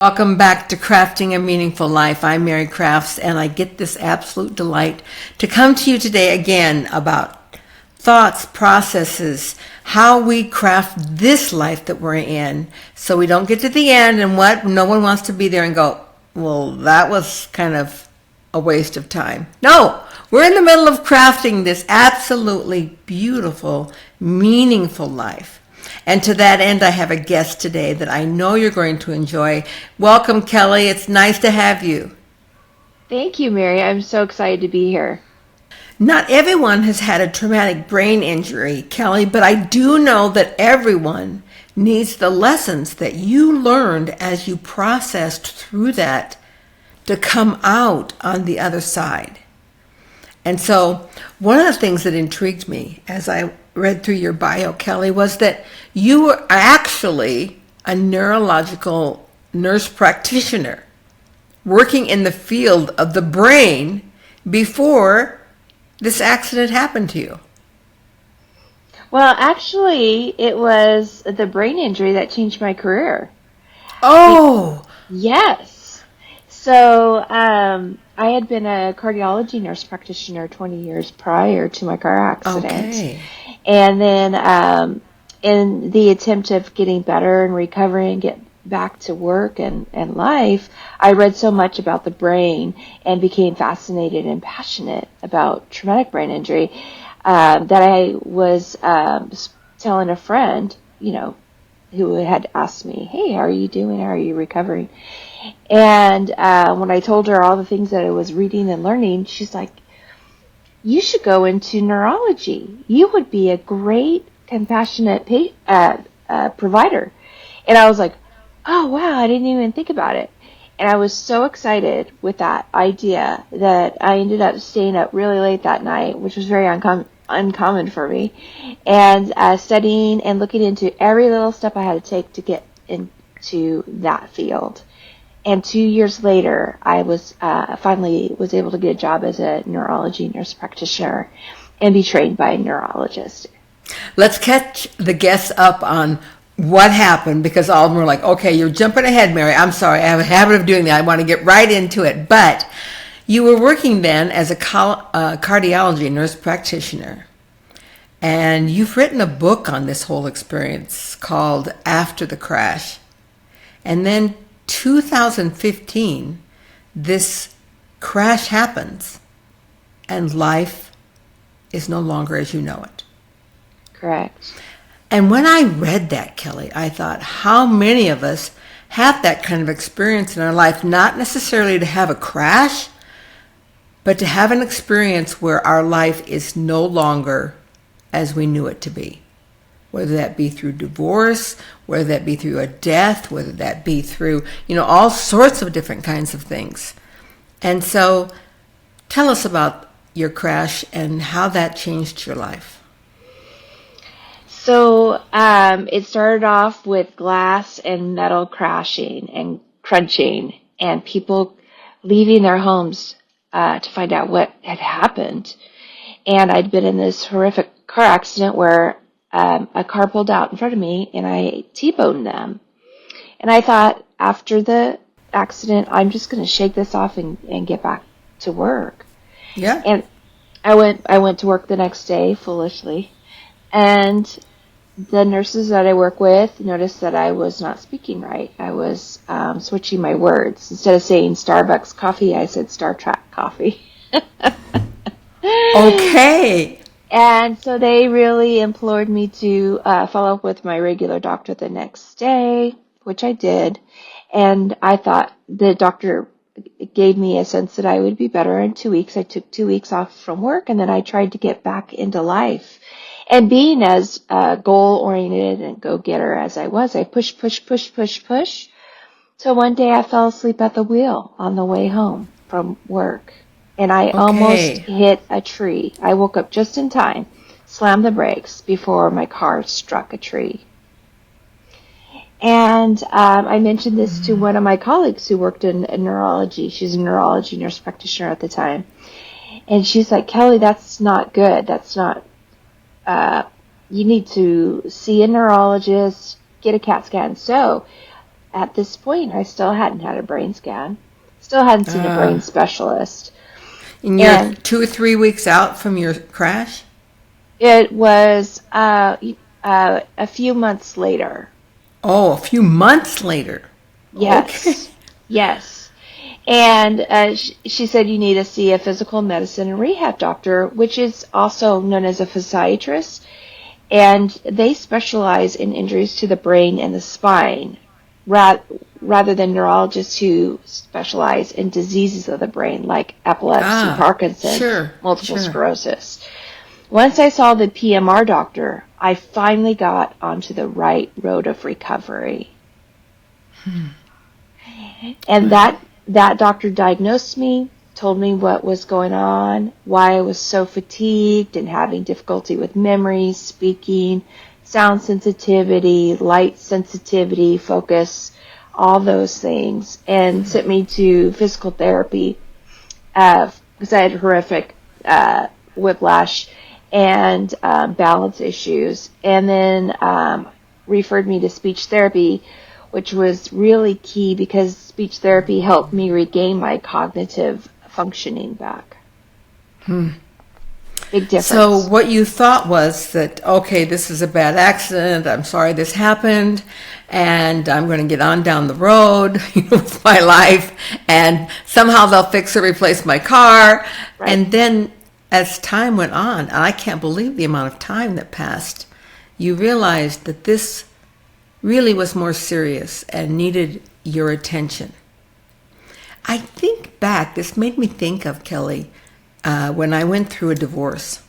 Welcome back to Crafting a Meaningful Life. I'm Mary Crafts, and I get this absolute delight to come to you today again about thoughts, processes, how we craft this life that we're in, so we don't get to the end and no one wants to be there and go, well, that was kind of a waste of time. No, we're in the middle of crafting this absolutely beautiful, meaningful life. And to that end, I have a guest today that I know you're going to enjoy. Welcome, Kelly. It's nice to have you. Thank you, Mary. I'm so excited to be here. Not everyone has had a traumatic brain injury, Kelly, but I do know that everyone needs the lessons that you learned as you processed through that to come out on the other side. And so one of the things that intrigued me as I read through your bio, Kelly, was that you were actually a neurological nurse practitioner working in the field of the brain before this accident happened to you. Well, actually, it was the brain injury that changed my career. Oh! Yes. So, I had been a cardiology nurse practitioner 20 years prior to my car accident. Okay. And then, in the attempt of getting better and recovering and get back to work and life, I read so much about the brain and became fascinated and passionate about traumatic brain injury that I was telling a friend, who had asked me, hey, how are you doing? How are you recovering? And when I told her all the things that I was reading and learning, she's like, you should go into neurology. You would be a great compassionate provider. And I was like, oh, wow, I didn't even think about it. And I was so excited with that idea that I ended up staying up really late that night, which was very uncommon for me, and studying and looking into every little step I had to take to get into that field. And 2 years later, I was finally was able to get a job as a neurology nurse practitioner and be trained by a neurologist. Let's catch the guests up on what happened, because all of them were like, okay, you're jumping ahead, Mary. I'm sorry. I have a habit of doing that. I want to get right into it. But you were working then as a cardiology nurse practitioner. And you've written a book on this whole experience called After the Crash. And then 2015, this crash happens and life is no longer as you know it. Correct. And when I read that, Kelly, I thought, how many of us have that kind of experience in our life, not necessarily to have a crash, but to have an experience where our life is no longer as we knew it to be. Whether that be through divorce, whether that be through a death, whether that be through, all sorts of different kinds of things. And so tell us about your crash and how that changed your life. So it started off with glass and metal crashing and crunching and people leaving their homes to find out what had happened. And I'd been in this horrific car accident where a car pulled out in front of me and I T-boned them. And I thought, after the accident, I'm just going to shake this off and get back to work. Yeah. And I went to work the next day, foolishly. And the nurses that I work with noticed that I was not speaking right. I was switching my words. Instead of saying Starbucks coffee, I said Star Trek coffee. Okay. And so they really implored me to follow up with my regular doctor the next day, which I did. And I thought the doctor gave me a sense that I would be better in 2 weeks. I took 2 weeks off from work, and then I tried to get back into life. And being as goal-oriented and go-getter as I was, I pushed. So one day I fell asleep at the wheel on the way home from work. And I almost hit a tree. I woke up just in time, slammed the brakes before my car struck a tree. And I mentioned this to one of my colleagues who worked in neurology. She's a neurology nurse practitioner at the time. And she's like, Kelly, that's not good. That's not, you need to see a neurologist, get a CAT scan. So at this point, I still hadn't had a brain scan, still hadn't seen a brain specialist. And you're And 2 or 3 weeks out from your crash? it was a few months later. Oh, a few months later. Okay. Yes, yes. And she said you need to see a physical medicine and rehab doctor, which is also known as a physiatrist. And they specialize in injuries to the brain and the spine, rather than neurologists who specialize in diseases of the brain like epilepsy, Parkinson's, Sure, multiple sure. sclerosis. Once I saw the PMR doctor, I finally got onto the right road of recovery. And that doctor diagnosed me, told me what was going on, why I was so fatigued and having difficulty with memory, speaking, sound sensitivity, light sensitivity, focus, all those things, and sent me to physical therapy because I had horrific whiplash and balance issues, and then referred me to speech therapy, which was really key because speech therapy helped me regain my cognitive functioning back. Big difference. So what you thought was that, okay, this is a bad accident. I'm sorry this happened, and I'm going to get on down the road with my life, and somehow they'll fix or replace my car. Right. And then as time went on, and I can't believe the amount of time that passed, you realized that this really was more serious and needed your attention. I think back, this made me think of, Kelly, when I went through a divorce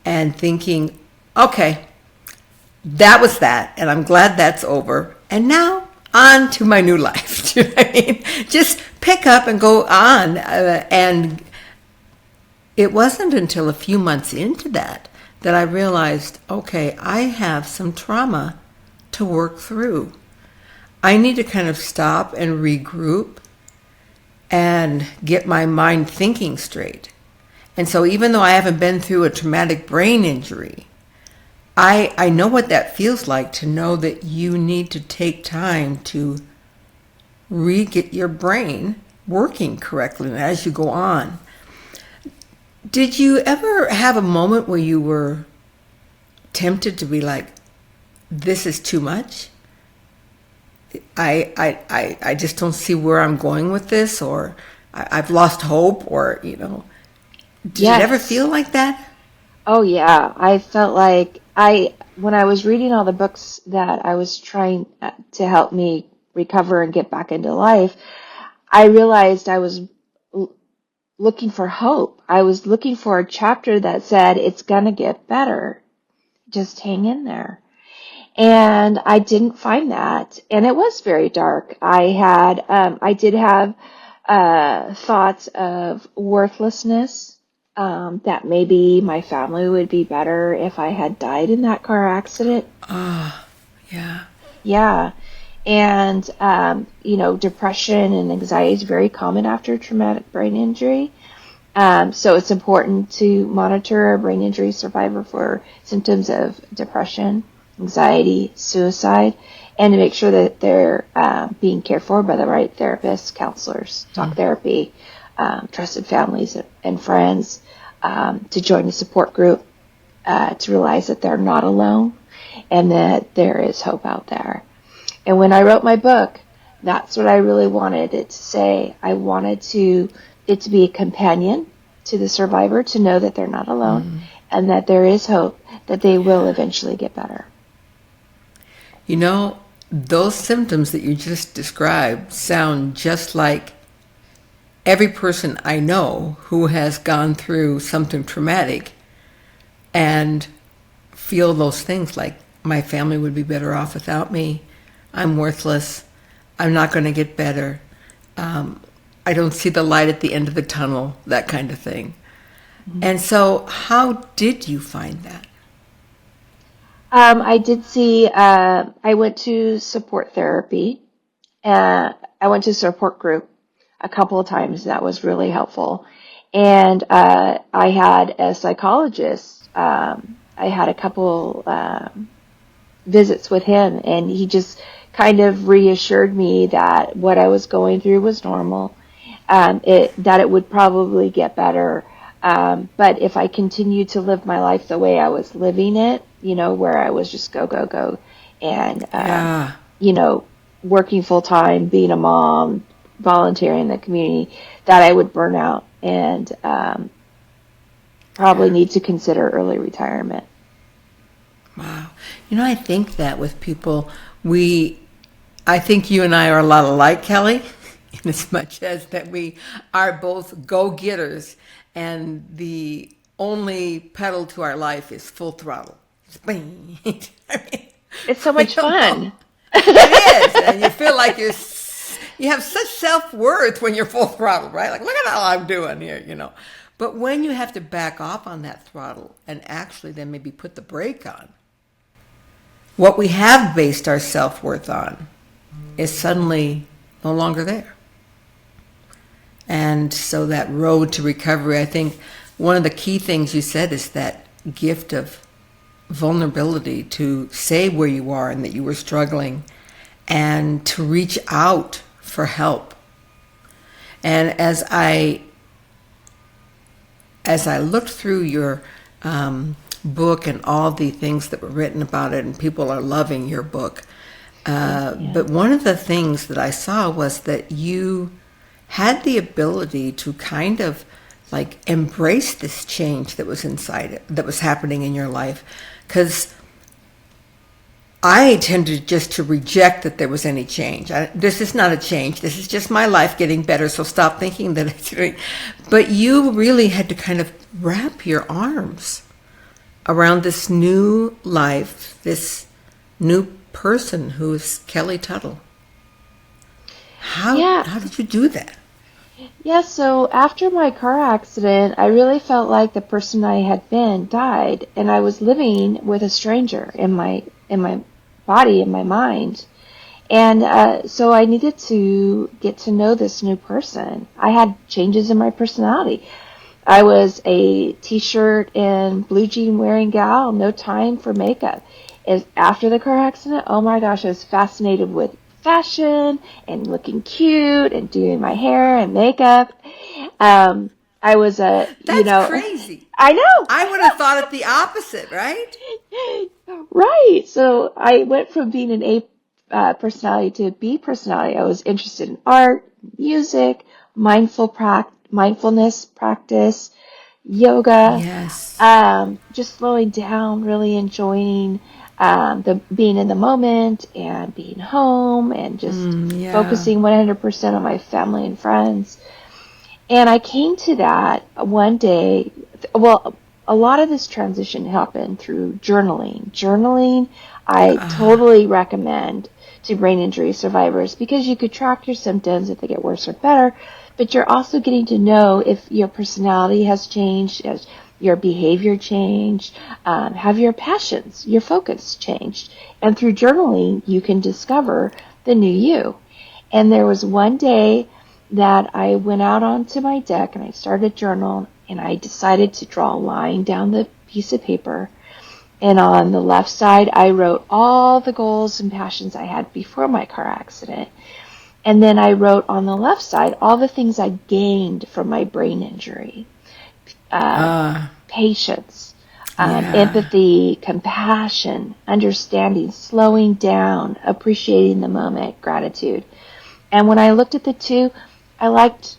and thinking, okay, that was that, and I'm glad that's over. And now on to my new life. Do you know what I mean? Just pick up and go on. And it wasn't until a few months into that I realized, okay, I have some trauma to work through. I need to kind of stop and regroup and get my mind thinking straight. And so even though I haven't been through a traumatic brain injury, I know what that feels like, to know that you need to take time to re-get your brain working correctly as you go on. Did you ever have a moment where you were tempted to be like, this is too much? I just don't see where I'm going with this, or I've lost hope, or, did Yes. it ever feel like that? Oh yeah, I felt like when I was reading all the books that I was trying to help me recover and get back into life, I realized I was looking for hope. I was looking for a chapter that said it's gonna get better. Just hang in there. And I didn't find that, and it was very dark. I did have thoughts of worthlessness, that maybe my family would be better if I had died in that car accident. Yeah. Yeah. And, depression and anxiety is very common after traumatic brain injury. So it's important to monitor a brain injury survivor for symptoms of depression, anxiety, suicide, and to make sure that they're being cared for by the right therapists, counselors, talk therapy, trusted families and friends, to join a support group, to realize that they're not alone and that there is hope out there. And when I wrote my book, that's what I really wanted it to say. I wanted it to be a companion to the survivor, to know that they're not alone and that there is hope, that they will eventually get better. Those symptoms that you just described sound just like every person I know who has gone through something traumatic and feel those things, like my family would be better off without me. I'm worthless. I'm not going to get better. I don't see the light at the end of the tunnel, that kind of thing. And so how did you find that? I did see, I went to support therapy. I went to support group a couple of times. That was really helpful. And I had a psychologist. I had a couple visits with him, and he just kind of reassured me that what I was going through was normal, that it would probably get better. But if I continued to live my life the way I was living it, where I was just go, go, go, and, Yeah. you know, working full time, being a mom, volunteering in the community, that I would burn out and probably Yeah. need to consider early retirement. Wow. I think that with people, I think you and I are a lot alike, Kelly, in as much as that we are both go-getters, and the only pedal to our life is full throttle. Bing. I mean, It's so we much don't know. fun. It is, and you feel like you have such self-worth when you're full throttle, right? Like, look at all I'm doing here. But when you have to back off on that throttle and actually then maybe put the brake on, what we have based our self-worth on is suddenly no longer there. And so that road to recovery, I think one of the key things you said is that gift of vulnerability to say where you are and that you were struggling and to reach out for help. And as I looked through your book and all the things that were written about it, and people are loving your book, but one of the things that I saw was that you had the ability to kind of like embrace this change that was inside it, that was happening in your life. Because I tended just to reject that there was any change. This is not a change. This is just my life getting better. So stop thinking that it's doing. But you really had to kind of wrap your arms around this new life, this new person who is Kelly Tuttle. Yeah. How did you do that? Yeah, so after my car accident, I really felt like the person I had been died, and I was living with a stranger in my body, in my mind. And so I needed to get to know this new person. I had changes in my personality. I was a t-shirt and blue jean wearing gal, no time for makeup. After the car accident, oh my gosh, I was fascinated with fashion and looking cute and doing my hair and makeup. I was That's crazy. I know. I would have thought it the opposite, right? Right. So I went from being an A personality to a B personality. I was interested in art, music, mindfulness practice, yoga, Yes. just slowing down, really enjoying the being in the moment and being home and just Yeah. focusing 100% on my family and friends. And I came to that one day. Well, a lot of this transition happened through journaling. Journaling, I totally recommend to brain injury survivors because you could track your symptoms if they get worse or better, but you're also getting to know if your personality has changed, has your behavior changed, have your passions, your focus changed. And through journaling, you can discover the new you. And there was one day that I went out onto my deck and I started journal and I decided to draw a line down the piece of paper. And on the left side, I wrote all the goals and passions I had before my car accident. And then I wrote on the left side all the things I gained from my brain injury. Patience, Yeah. empathy, compassion, understanding, slowing down, appreciating the moment, gratitude. And when I looked at the two, I liked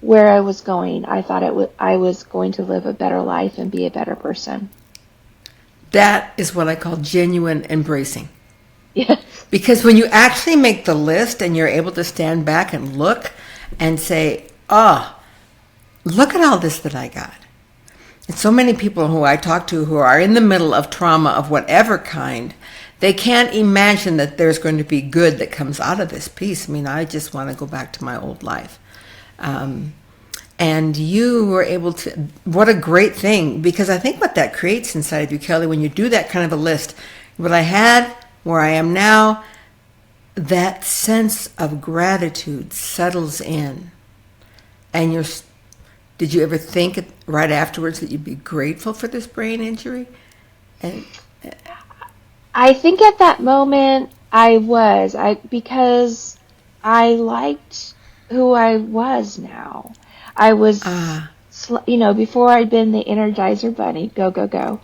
where I was going. I thought I was going to live a better life and be a better person. That is what I call genuine embracing. Yes. Because when you actually make the list and you're able to stand back and look and say, oh, look at all this that I got. And so many people who I talk to who are in the middle of trauma of whatever kind, they can't imagine that there's going to be good that comes out of this piece. I mean, I just want to go back to my old life. And you were able to, what a great thing, because I think what that creates inside of you, Kelly, when you do that kind of a list, what I had, where I am now, that sense of gratitude settles in. And did you ever think right afterwards that you'd be grateful for this brain injury? And I think at that moment, because I liked who I was now. I was, Ah, before I'd been the Energizer Bunny, go, go, go.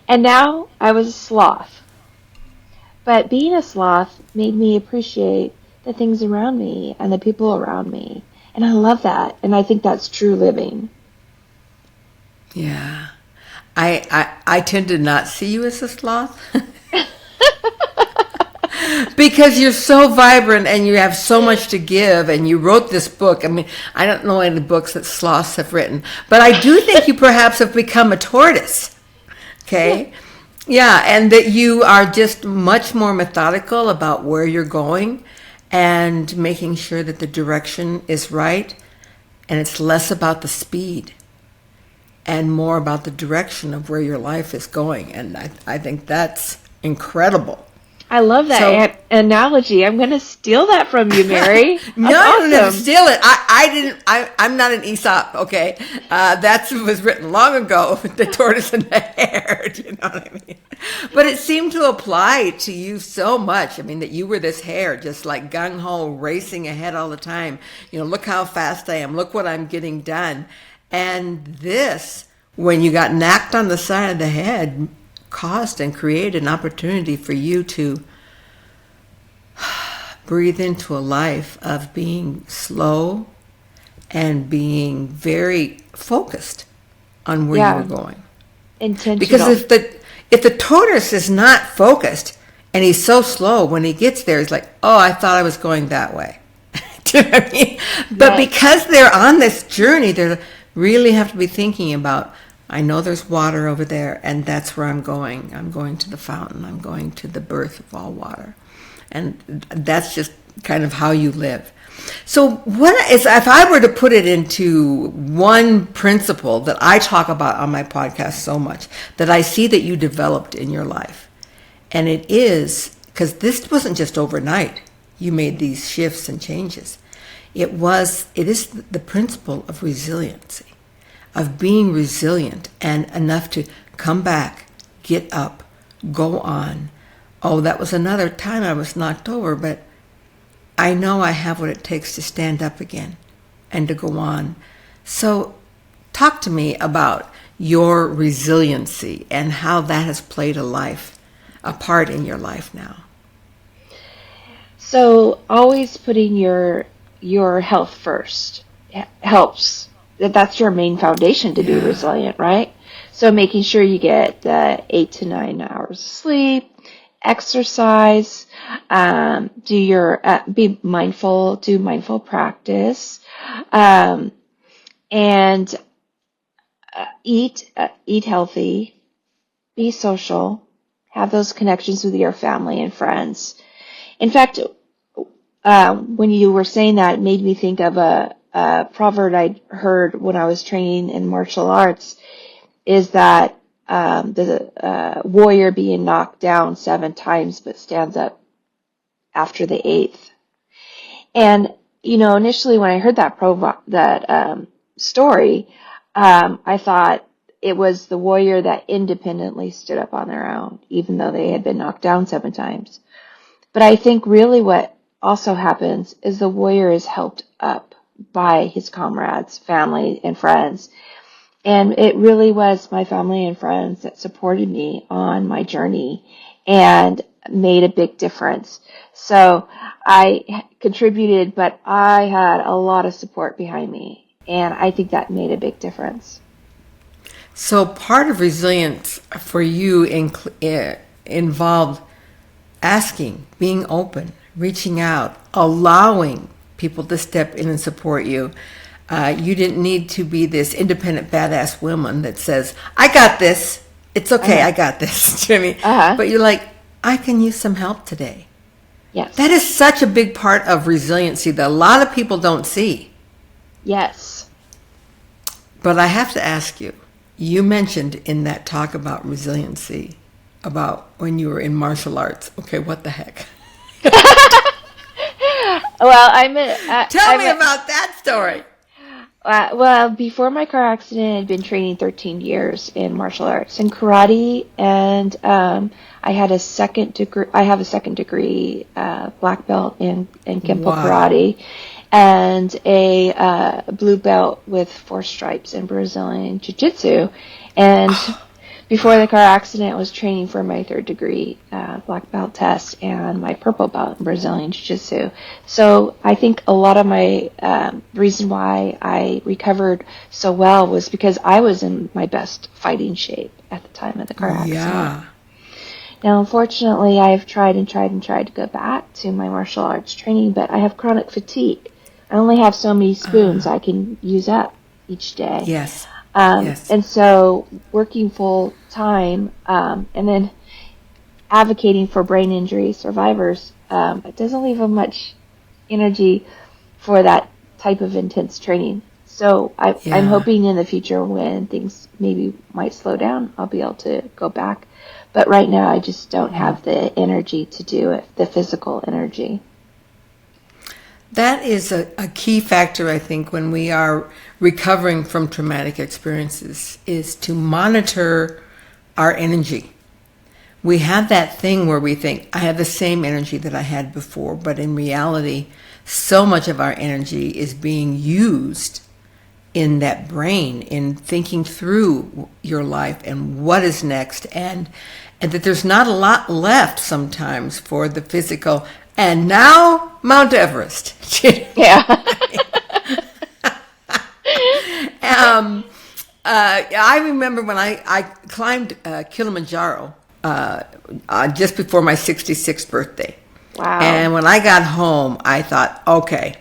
And now I was a sloth. But being a sloth made me appreciate the things around me and the people around me. And I love that. And I think that's true living. yeah. I tend to not see you as a sloth. Because you're so vibrant and you have so much to give, and you wrote this book. I mean, I don't know any books that sloths have written, but I do think you perhaps have become a tortoise. Yeah. Okay? Yeah, and that you are just much more methodical about where you're going and making sure that the direction is right, and it's less about the speed and more about the direction of where your life is going. And I think that's incredible. I love So that analogy. I'm going to steal that from you, Mary. no, That's I don't have to awesome. steal it. I didn't. I'm not an Aesop. Okay, that was written long ago. The tortoise and the hare. Do you know what I mean? But it seemed to apply to you so much. I mean, that you were this hare, just like gung ho, racing ahead all the time. Look how fast I am. Look what I'm getting done. And this, when you got knocked on the side of the head, caused and created an opportunity for you to breathe into a life of being slow and being very focused on where you were Yeah. going. Because Intentional. if the tortoise is not focused and he's so slow, when he gets there, he's like, oh, I thought I was going that way. Do you know what I mean? But Yes. because they're on this journey, they really have to be thinking about, I know there's water over there, and that's where I'm going. I'm going to the fountain. I'm going to the birth of all water. And that's just kind of how you live. So what is, if I were to put it into one principle that I talk about on my podcast so much, that I see that you developed in your life, and it is, because this wasn't just overnight, you made these shifts and changes. It is the principle of resiliency, of being resilient and enough to come back, get up, go on. Oh, that was another time I was knocked over, but I know I have what it takes to stand up again and to go on. So talk to me about your resiliency and how that has played a part in your life now. So always putting your health first helps. That's your main foundation to be Yeah. resilient, right? So making sure you get 8 to 9 hours of sleep, exercise, be mindful, do mindful practice, um, and eat healthy, be social, have those connections with your family and friends. In fact, when you were saying that, it made me think of a proverb I heard when I was training in martial arts, is that the warrior being knocked down 7 times but stands up after the eighth. And initially when I heard that story, I thought it was the warrior that independently stood up on their own, even though they had been knocked down 7 times. But I think really what also happens is the warrior is helped up by his comrades, family, and friends. And it really was my family and friends that supported me on my journey and made a big difference. So I contributed, but I had a lot of support behind me. And I think that made a big difference. So part of resilience for you involved asking, being open, reaching out, allowing people to step in and support you. You didn't need to be this independent badass woman that says, I got this. It's okay. Uh-huh. I got this. Jimmy. Uh-huh. But you're like, I can use some help today. That Yes. is such a big part of resiliency that a lot of people don't see. Yes. But I have to ask you, you mentioned in that talk about resiliency, about when you were in martial arts. Okay, what the heck? Well, Tell me about that story. Well, before my car accident, I'd been training 13 years in martial arts and karate, and I had a second degree. I have a second degree black belt in Kempo Wow. karate, and a blue belt with 4 stripes in Brazilian jiu-jitsu. And before the car accident, I was training for my third degree black belt test and my purple belt in Brazilian Jiu-Jitsu. So I think a lot of my reason why I recovered so well was because I was in my best fighting shape at the time of the car accident. Yeah. Now, unfortunately, I have tried and tried and tried to go back to my martial arts training, but I have chronic fatigue. I only have so many spoons I can use up each day. Yes. Yes. And so working full time and then advocating for brain injury survivors, it doesn't leave them much energy for that type of intense training. So I'm Yeah. hoping in the future when things maybe might slow down, I'll be able to go back. But right now, I just don't have the energy to do it, the physical energy. That is a key factor, I think, when we are recovering from traumatic experiences, is to monitor our energy. We have that thing where we think, I have the same energy that I had before, but in reality, so much of our energy is being used in that brain, in thinking through your life and what is next, and that there's not a lot left sometimes for the physical. And now Mount Everest. Yeah. I remember when I climbed Kilimanjaro just before my 66th birthday. Wow. And when I got home, I thought, okay,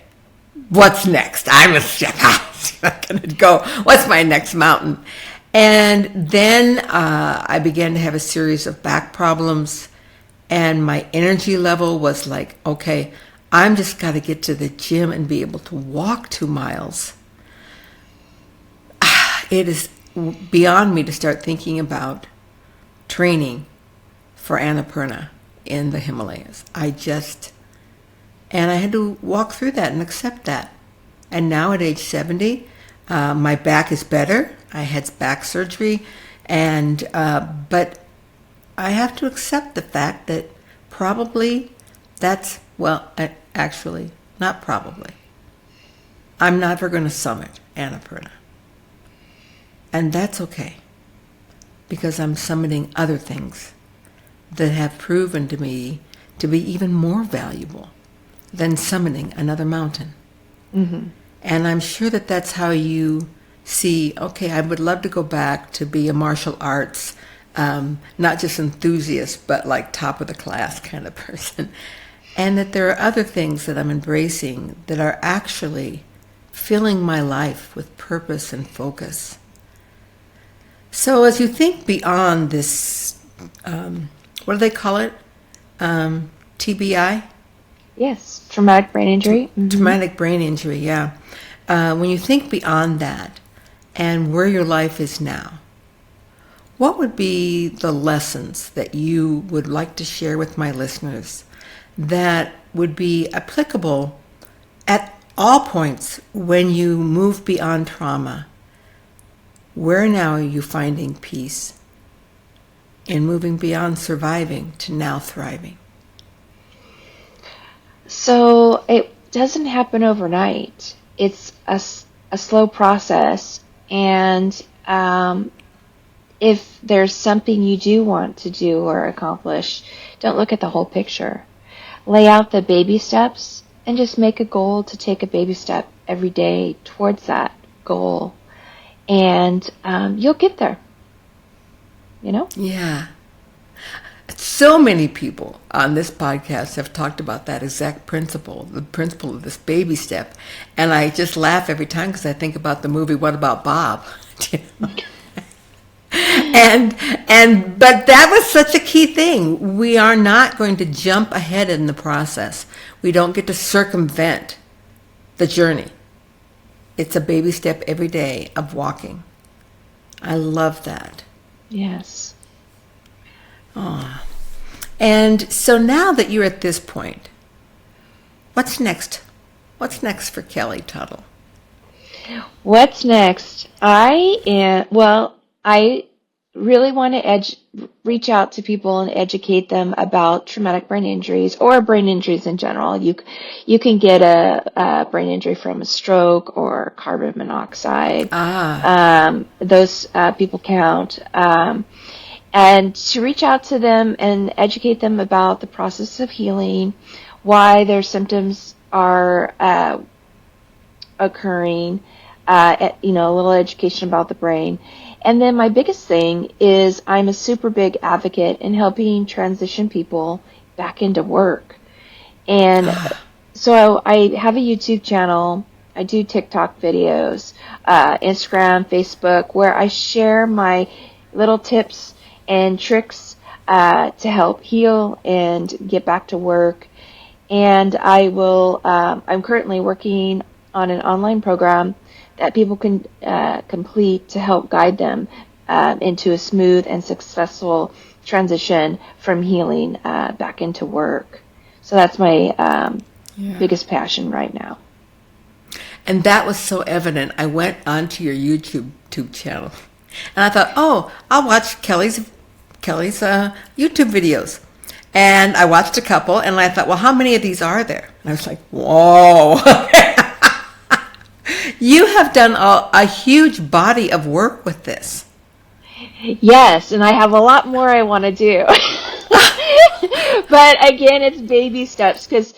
what's next? I'm not going to go. What's my next mountain? And then I began to have a series of back problems, and my energy level was like, okay, I'm just got to get to the gym and be able to walk 2 miles. It is beyond me to start thinking about training for Annapurna in the Himalayas. And I had to walk through that and accept that. And now at age 70, my back is better. I had back surgery, but I have to accept the fact that probably actually, not probably. I'm never going to summit Annapurna. And that's okay, because I'm summiting other things that have proven to me to be even more valuable than summiting another mountain. Mm-hmm. And I'm sure that that's how you see, okay, I would love to go back to be a martial arts, not just enthusiast, but like top of the class kind of person. And that there are other things that I'm embracing that are actually filling my life with purpose and focus. So as you think beyond this, what do they call it? TBI? Yes, traumatic brain injury. Mm-hmm. Traumatic brain injury, yeah. When you think beyond that and where your life is now, what would be the lessons that you would like to share with my listeners that would be applicable at all points when you move beyond trauma? Where now are you finding peace in moving beyond surviving to now thriving? So it doesn't happen overnight. It's a slow process. And if there's something you do want to do or accomplish, don't look at the whole picture. Lay out the baby steps and just make a goal to take a baby step every day towards that goal. And you'll get there, you know? Yeah. So many people on this podcast have talked about that exact principle, the principle of this baby step. And I just laugh every time because I think about the movie What About Bob? But that was such a key thing. We are not going to jump ahead in the process. We don't get to circumvent the journey. It's a baby step every day of walking. I love that. Yes. Oh. And so now that you're at this point, what's next? What's next for Kelly Tuttle? What's next? I really want to reach out to people and educate them about traumatic brain injuries or brain injuries in general. You can get a brain injury from a stroke or carbon monoxide. Ah, Those people count. And to reach out to them and educate them about the process of healing, why their symptoms are occurring, a little education about the brain. And then my biggest thing is I'm a super big advocate in helping transition people back into work. And so I have a YouTube channel. I do TikTok videos, Instagram, Facebook, where I share my little tips and tricks to help heal and get back to work. And I'm currently working on an online program that people can complete to help guide them into a smooth and successful transition from healing back into work. So that's my biggest passion right now. and that was so evident. I went onto your YouTube channel, and I thought, oh, I'll watch Kelly's YouTube videos. And I watched a couple, and I thought, well, how many of these are there? And I was like, whoa. You have done a huge body of work with this. Yes, and I have a lot more I want to do. But again, it's baby steps because,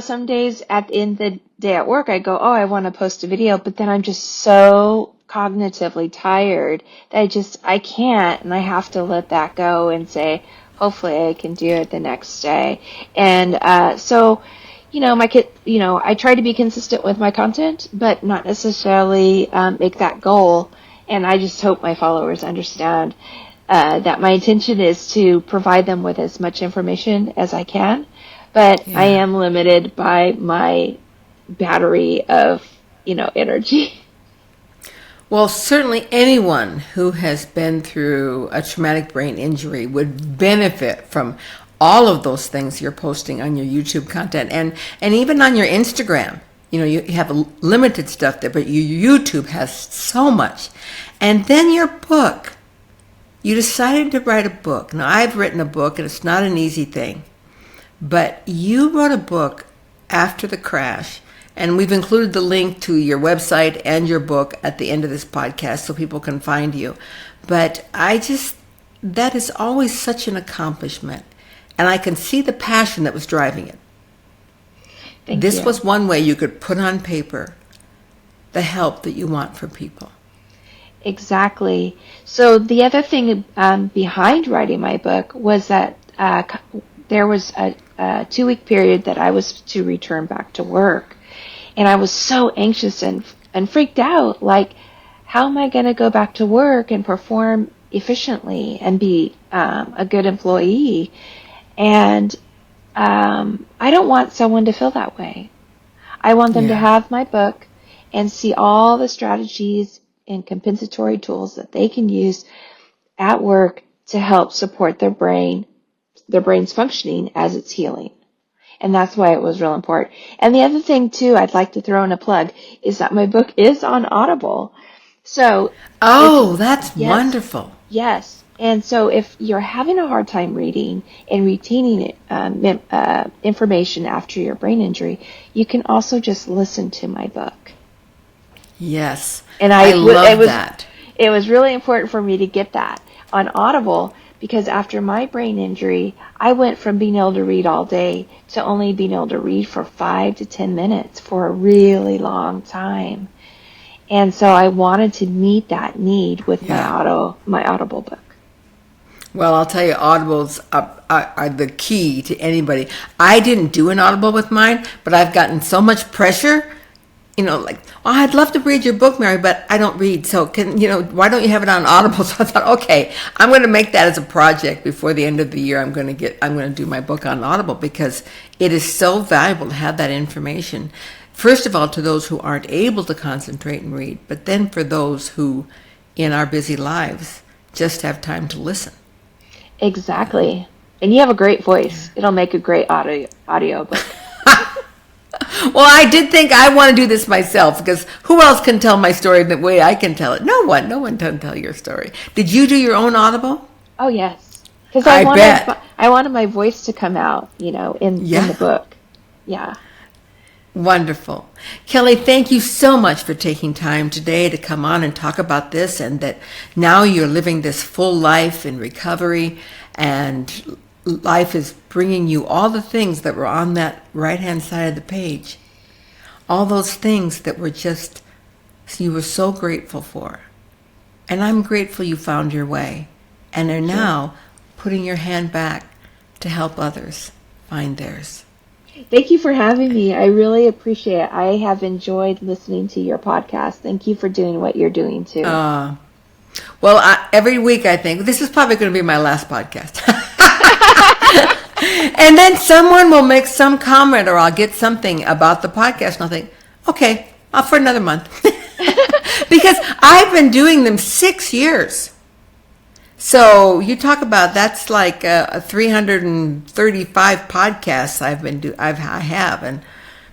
some days at the end of the day at work, I go, oh, I want to post a video, but then I'm just so cognitively tired that I can't, and I have to let that go and say, hopefully I can do it the next day. And I try to be consistent with my content, but not necessarily make that goal. And I just hope my followers understand that my intention is to provide them with as much information as I can, but I am limited by my battery of, energy. Well, certainly anyone who has been through a traumatic brain injury would benefit from all of those things you're posting on your YouTube content and even on your Instagram. You have limited stuff there, but your YouTube has so much. And then your book. You decided to write a book. Now, I've written a book, and it's not an easy thing. But you wrote a book after the crash, and we've included the link to your website and your book at the end of this podcast so people can find you. But that is always such an accomplishment. And I can see the passion that was driving it. This was one way you could put on paper the help that you want for people. Exactly. So the other thing behind writing my book was that there was a 2-week period that I was to return back to work. And I was so anxious and freaked out. Like, how am I going to go back to work and perform efficiently and be a good employee? And I don't want someone to feel that way. I want them to have my book and see all the strategies and compensatory tools that they can use at work to help support their brain's functioning as it's healing. And that's why it was real important. And the other thing, too, I'd like to throw in a plug is that my book is on Audible. So, that's wonderful. Yes. And so if you're having a hard time reading and retaining information after your brain injury, you can also just listen to my book. Yes. And I love that. It was really important for me to get that on Audible because after my brain injury, I went from being able to read all day to only being able to read for 5 to 10 minutes for a really long time. And so I wanted to meet that need with my Audible book. Well, I'll tell you, Audibles are the key to anybody. I didn't do an Audible with mine, but I've gotten so much pressure. I'd love to read your book, Mary, but I don't read. So why don't you have it on Audible? So I thought, okay, I'm going to make that as a project before the end of the year. I'm going to do my book on Audible because it is so valuable to have that information. First of all, to those who aren't able to concentrate and read, but then for those who, in our busy lives, just have time to listen. Exactly. And you have a great voice. It'll make a great audio book. Well, I did think I want to do this myself because who else can tell my story the way I can tell it? No one can tell your story. Did you do your own Audible? Oh yes, because I bet. I wanted my voice to come out, in the book. Yeah. Wonderful. Kelly, thank you so much for taking time today to come on and talk about this, and that now you're living this full life in recovery, and life is bringing you all the things that were on that right-hand side of the page. All those things that you were so grateful for. And I'm grateful you found your way and are now putting your hand back to help others find theirs. Thank you for having me. I really appreciate it. I have enjoyed listening to your podcast. Thank you for doing what you're doing too. Every week I think, this is probably going to be my last podcast. And then someone will make some comment or I'll get something about the podcast and I'll think, okay, for another month. Because I've been doing them 6 years. So you talk about that's like 335 podcasts I have, and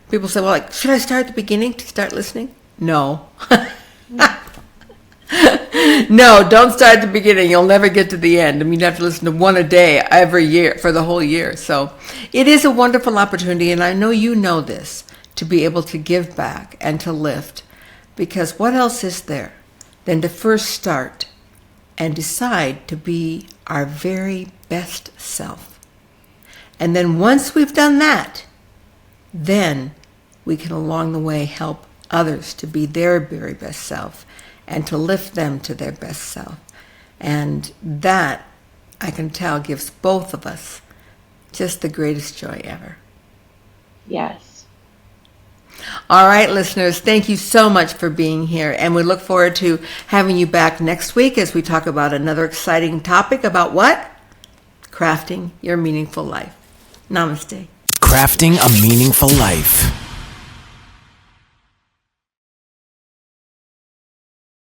people say, well, should I start at the beginning to start listening? No. No, don't start at the beginning. You'll never get to the end. I mean, you have to listen to one a day every year for the whole year. So it is a wonderful opportunity, and I know you know this, to be able to give back and to lift, because what else is there than to first start and decide to be our very best self. And then once we've done that, then we can along the way help others to be their very best self and to lift them to their best self. And that, I can tell, gives both of us just the greatest joy ever. Yes. All right, listeners, thank you so much for being here. And we look forward to having you back next week as we talk about another exciting topic about what? Crafting your meaningful life. Namaste. Crafting a Meaningful Life.